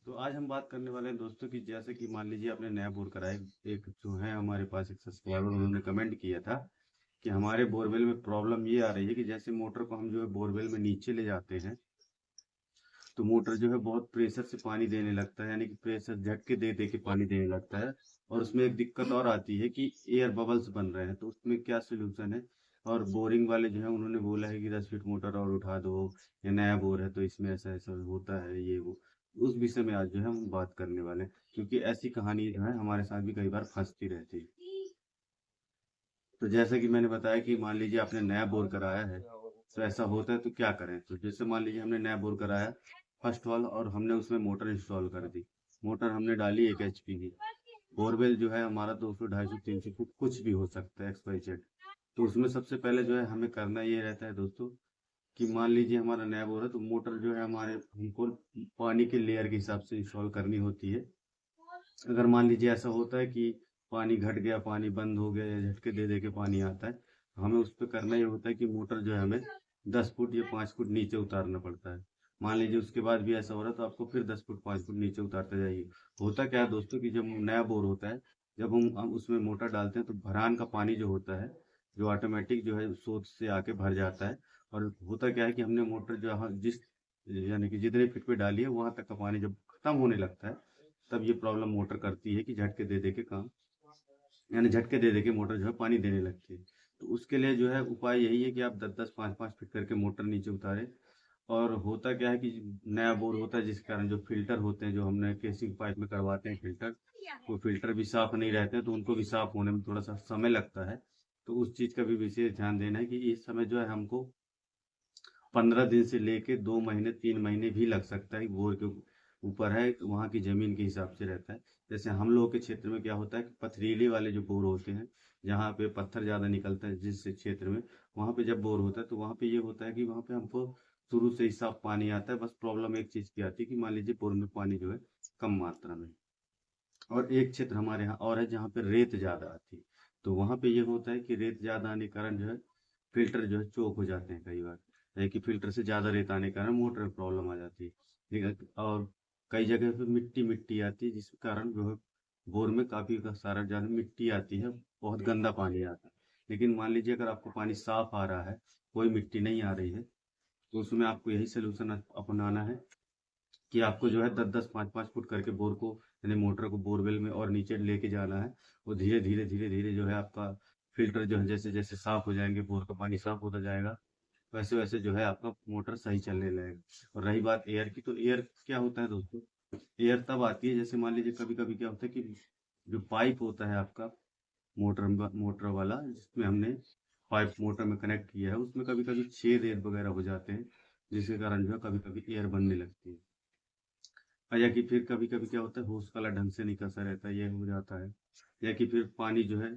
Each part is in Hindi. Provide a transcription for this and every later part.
तो आज हम बात करने वाले हैं दोस्तों कि जैसे कि मान लीजिए आपने नया बोर कराया। एक जो है हमारे पास एक सब्सक्राइबर उन्होंने कमेंट किया था कि हमारे बोरवेल में प्रॉब्लम ये आ रही है कि जैसे मोटर को हम जो है बोरवेल में नीचे ले जाते हैं तो मोटर जो है बहुत प्रेशर से पानी देने लगता है, यानी कि प्रेशर झटके दे दे के पानी देने लगता है। और उसमें एक दिक्कत और आती है कि एयर बबल्स बन रहे हैं, तो उसमें क्या सोल्यूशन है। और बोरिंग वाले जो है उन्होंने बोला है कि 10 फीट मोटर और उठा दो, या नया बोर है तो इसमें ऐसा ऐसा होता है ये वो। उस विषय में आज जो है हम बात करने वाले हैं, क्योंकि ऐसी कहानी जो है हमारे साथ भी कई बार फंसती रहती है। तो जैसा कि मैंने बताया कि मान लीजिए आपने नया बोर कराया है, तो ऐसा होता है तो क्या करें। तो जैसे मान लीजिए हमने नया बोर कराया फर्स्ट वाल, और हमने उसमें मोटर इंस्टॉल कर दी। मोटर हमने डाली 1 HP की। बोरवेल जो है हमारा 200 250 300 फुट कुछ भी हो सकता है, XYZ। तो उसमें सबसे पहले जो है हमें करना ये रहता है दोस्तों कि मान लीजिए हमारा नया बोर है तो मोटर जो है हमारे हमको पानी के लेयर के हिसाब से इंस्टॉल करनी होती है। अगर मान लीजिए ऐसा होता है कि पानी घट गया, पानी बंद हो गया, या झटके दे दे के पानी आता है, तो हमें उस पर करना ये होता है कि मोटर जो है हमें 10 फुट या 5 फुट नीचे उतारना पड़ता है। मान लीजिए उसके बाद भी ऐसा हो रहा है तो आपको फिर 10 फुट 5 फुट नीचे उतारते जाइए। होता क्या है दोस्तों कि जब नया बोर होता है, जब हम उसमें मोटर डालते हैं तो भरान का पानी जो होता है, जो ऑटोमेटिक जो है सोर्स से आके भर जाता है। और होता क्या है कि हमने मोटर जो जिस यानी कि जितने फीट पे डाली है वहां तक का पानी जब खत्म होने लगता है, तब ये प्रॉब्लम मोटर करती है कि झटके दे दे के काम, यानी झटके दे दे के मोटर जो है पानी देने लगती है। तो उसके लिए जो है उपाय यही है कि आप 10-10 5-5 फीट करके मोटर नीचे उतारे। और होता क्या है कि नया बोर होता है जिस कारण जो फिल्टर होते हैं, जो हमने केसिंग पाइप में करवाते हैं फिल्टर, वो फिल्टर भी साफ नहीं रहते हैं, तो उनको भी साफ होने में थोड़ा सा समय लगता है। तो उस चीज का भी विशेष ध्यान देना है कि इस समय जो है हमको 15 दिन से लेके 2 महीने 3 महीने भी लग सकता है। बोर के ऊपर है, वहाँ की जमीन के हिसाब से रहता है। जैसे हम लोगों के क्षेत्र में क्या होता है कि पथरीले वाले जो बोर होते हैं, जहाँ पे पत्थर ज्यादा निकलता है जिस क्षेत्र में, वहाँ पे जब बोर होता है तो वहाँ पे ये होता है कि वहाँ पे हमको शुरू से ही साफ पानी आता है। बस प्रॉब्लम एक चीज की आती है कि मान लीजिए बोर में पानी जो है कम मात्रा में। और एक क्षेत्र हमारे यहाँ और है जहाँ पे रेत ज्यादा आती है, तो वहाँ पे ये होता है कि रेत ज्यादा आने के कारण जो है फिल्टर जो है चोक हो जाते हैं कई बार, है कि फिल्टर से ज्यादा रेत आने के कारण मोटर में प्रॉब्लम आ जाती है। ठीक है। और कई जगह पे मिट्टी मिट्टी आती है जिस कारण जो है बोर में काफी का सारा ज्यादा मिट्टी आती है, बहुत गंदा पानी आता है। लेकिन मान लीजिए अगर आपको पानी साफ आ रहा है, कोई मिट्टी नहीं आ रही है, तो उसमें आपको यही सोल्यूशन अपनाना है कि आपको जो है 10-10 5-5 फुट करके बोर को, यानी मोटर को बोरवेल में और नीचे लेके जाना है। वो धीरे धीरे धीरे धीरे जो है आपका फिल्टर जो है जैसे जैसे साफ हो जाएंगे, बोर का पानी साफ होता जाएगा, वैसे वैसे जो है आपका मोटर सही चलने लगेगा। और रही बात एयर की, तो एयर क्या होता है दोस्तों, एयर तब आती है जैसे मान लीजिए कभी कभी क्या होता है कि जो पाइप होता है आपका मोटर मोटर वाला, जिसमें हमने पाइप मोटर में कनेक्ट किया है, उसमें कभी कभी छेद एयर वगैरह हो जाते हैं, जिसके कारण जो है कभी कभी एयर बनने लगती है। या कि फिर कभी कभी क्या होता है होस वाला ढंग से नहीं कसा रहता है, ये हो जाता है। या कि फिर पानी जो है,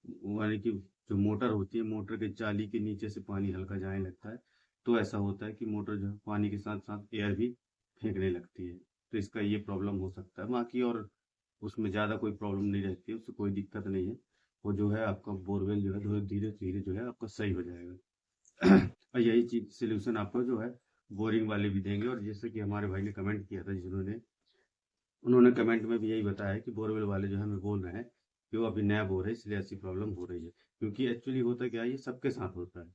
यानी कि जो मोटर होती है, मोटर के जाली के नीचे से पानी हल्का जाने लगता है, तो ऐसा होता है कि मोटर जो है पानी के साथ साथ एयर भी फेंकने लगती है। तो इसका ये प्रॉब्लम हो सकता है, बाकी और उसमें ज़्यादा कोई प्रॉब्लम नहीं रहती है, उससे कोई दिक्कत नहीं है। वो जो है आपका बोरवेल जो है धीरे धीरे धीरे जो है आपका सही हो जाएगा। और यही चीज सोल्यूशन आपको जो है बोरिंग वाले भी देंगे। और जैसे कि हमारे भाई ने कमेंट किया था जिन्होंने, उन्होंने कमेंट में भी यही बताया है कि बोरवेल वाले जो हमें बोल रहे हैं कि वो अभी नया बोर है इसलिए ऐसी प्रॉब्लम हो रही है। क्योंकि एक्चुअली होता क्या है, ये सबके साथ होता है।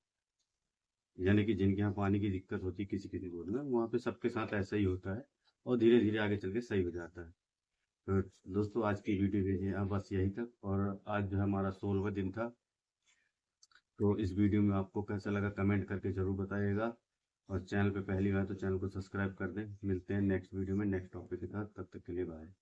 यानी कि जिनके यहाँ पानी की दिक्कत होती है किसी किसी बोर में, वहाँ पे सबके साथ ऐसा ही होता है। और धीरे धीरे आगे चल के सही हो जाता है। तो दोस्तों आज की वीडियो भेजिए आप बस यही तक। और आज जो है हमारा 16वां दिन था। तो इस वीडियो में आपको कैसा लगा कमेंट करके जरूर बताइएगा। और चैनल पे पहली बार तो चैनल को सब्सक्राइब कर दें। मिलते हैं नेक्स्ट वीडियो में नेक्स्ट टॉपिक के साथ, तब तक के लिए बाय।